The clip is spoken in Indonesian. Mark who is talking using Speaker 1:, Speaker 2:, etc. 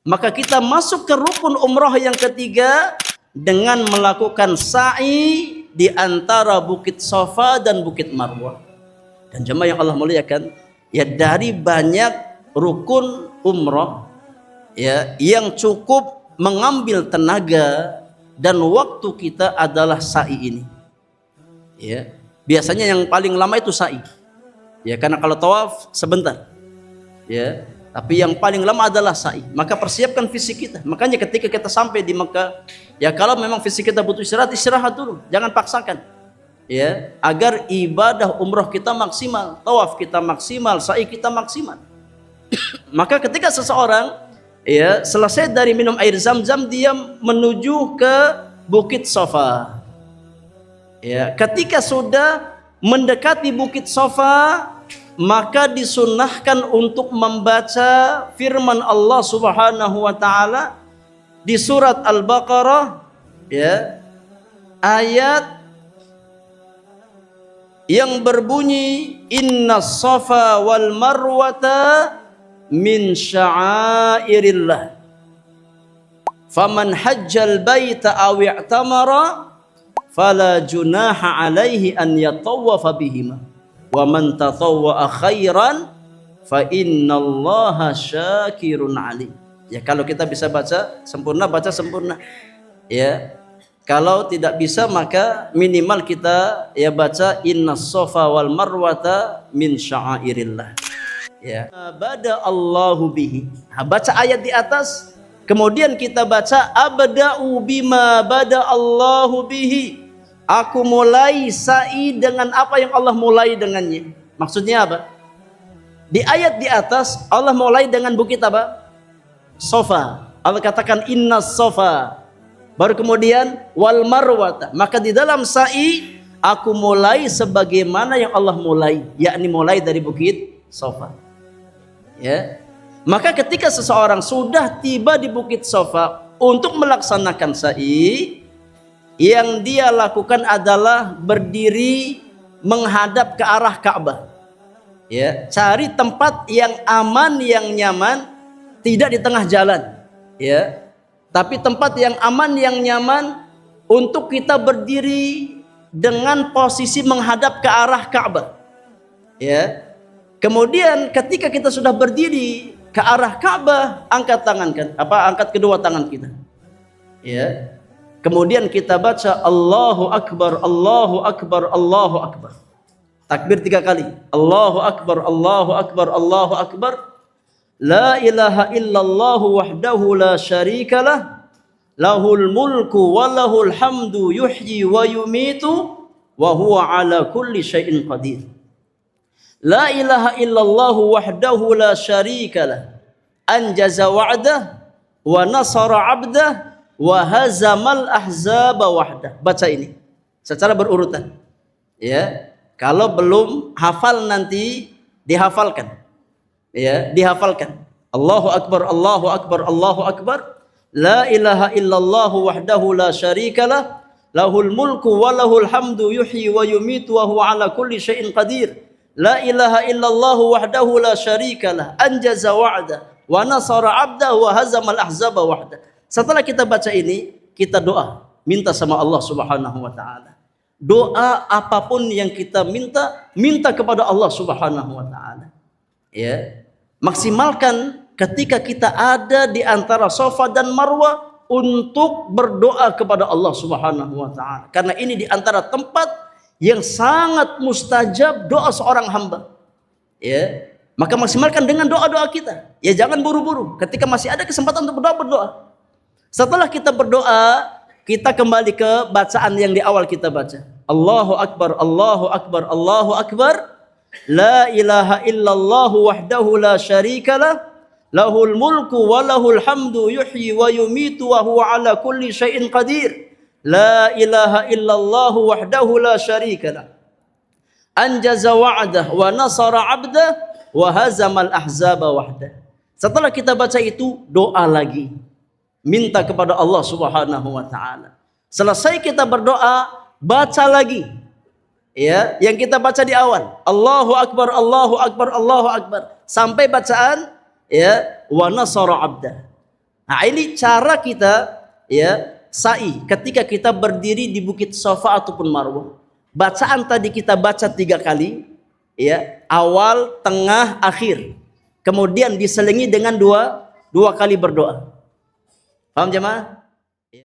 Speaker 1: maka kita masuk ke rukun umrah yang ketiga dengan melakukan sa'i di antara Bukit Safa dan Bukit Marwah. Dan jemaah yang Allah muliakan, ya dari banyak rukun umrah ya yang cukup mengambil tenaga dan waktu kita adalah sa'i ini. Ya, biasanya yang paling lama itu sa'i. Ya, karena kalau tawaf sebentar. Ya, tapi yang paling lama adalah sa'i. Maka persiapkan fisik kita. Makanya ketika kita sampai di Mekah, ya kalau memang fisik kita butuh istirahat, istirahat dulu. Jangan paksakan. Ya, agar ibadah umrah kita maksimal, tawaf kita maksimal, sa'i kita maksimal. Maka ketika seseorang ya selesai dari minum air Zam-Zam, dia menuju ke Bukit Safa. Ya, ketika sudah mendekati Bukit Safa, maka disunnahkan untuk membaca firman Allah Subhanahu wa taala di surat Al-Baqarah ya, ayat yang berbunyi innas safa wal marwata min sya'airillah faman hajjal baita aw i'tamara fala junaha alaihi an yatawwafa bihima wa man tatawwa'a khairan fa innallaha syakirun alim. Ya, kalau kita bisa baca sempurna ya. Kalau tidak bisa maka minimal kita ya baca innas safa wal marwata min sya'airillah. Ya, bada Allahu bihi. Baca ayat di atas, kemudian kita baca abda'u bima bada Allahu bihi. Aku mulai sa'i dengan apa yang Allah mulai dengannya. Maksudnya apa? Di ayat di atas Allah mulai dengan bukit apa? Safa. Allah katakan innas safa. Baru kemudian wal marwata. Maka di dalam sa'i aku mulai sebagaimana yang Allah mulai, yakni mulai dari bukit Safa. Ya. Maka ketika seseorang sudah tiba di Bukit Safa untuk melaksanakan sa'i, yang dia lakukan adalah berdiri menghadap ke arah Ka'bah. Ya, cari tempat yang aman, yang nyaman, tidak di tengah jalan. Ya, tapi tempat yang aman, yang nyaman untuk kita berdiri dengan posisi menghadap ke arah Ka'bah. Ya. Kemudian ketika kita sudah berdiri ke arah Ka'bah, angkat kedua tangan kita. Ya. Kemudian kita baca Allahu Akbar, Allahu Akbar, Allahu Akbar. Takbir 3 kali. Allahu Akbar, Allahu Akbar, Allahu Akbar. La ilaha illallah wahdahu la syarikalah. Lahul mulku wa lahul hamdu yuhyi wa yumitu wa huwa ala kulli syai'in qadir. La ilaha illallah wahdahu la syarikalah. Anjaza wa'dah wa nasara 'abdah wa hazamal ahzaba wahdah. Baca ini secara berurutan. Ya, kalau belum hafal nanti dihafalkan. Ya, dihafalkan. Allahu Akbar, Allahu Akbar, Allahu Akbar. La ilaha illallah wahdahu la syarikalah. Lahul mulku wa lahul hamdu yuhyi wa yumitu wa huwa ala kulli syai'in qadir. La ilaha illallah wahdahu la syarikalah. Anjaza wa'da wa nasara 'abdah wa hazamal ahzaba wahdah. Setelah kita baca ini, kita doa, minta sama Allah Subhanahu wa taala. Doa apapun yang kita minta kepada Allah Subhanahu wa taala. Ya. Maksimalkan ketika kita ada di antara Safa dan Marwah untuk berdoa kepada Allah Subhanahu wa taala. Karena ini di antara tempat yang sangat mustajab doa seorang hamba. Ya. Maka maksimalkan dengan doa-doa kita. Ya, jangan buru-buru. Ketika masih ada kesempatan untuk berdoa. Setelah kita berdoa, kita kembali ke bacaan yang di awal kita baca. Allahu Akbar, Allahu Akbar, Allahu Akbar. La ilaha illallah wahdahu la syarikalah. Lahul mulku wa lahul hamdu yuhyi wa yumitu wa huwa ala kulli syai'in qadir. La ilaha illallah wahdahu la syarikalah. Anjaza wa'dah wa nasara 'abdah wa hazamal ahzaba wahdah. Setelah kita baca itu, doa lagi. Minta kepada Allah Subhanahu wa taala. Selesai kita berdoa, baca lagi. Ya, yang kita baca di awal. Allahu Akbar, Allahu Akbar, Allahu Akbar. Sampai bacaan ya wa nasara 'abdah. Nah, ini cara kita ya sa'i ketika kita berdiri di Bukit Safa ataupun Marwah. Bacaan tadi kita baca 3 kali, ya, awal, tengah, akhir. Kemudian diselingi dengan dua kali berdoa. Paham jemaah?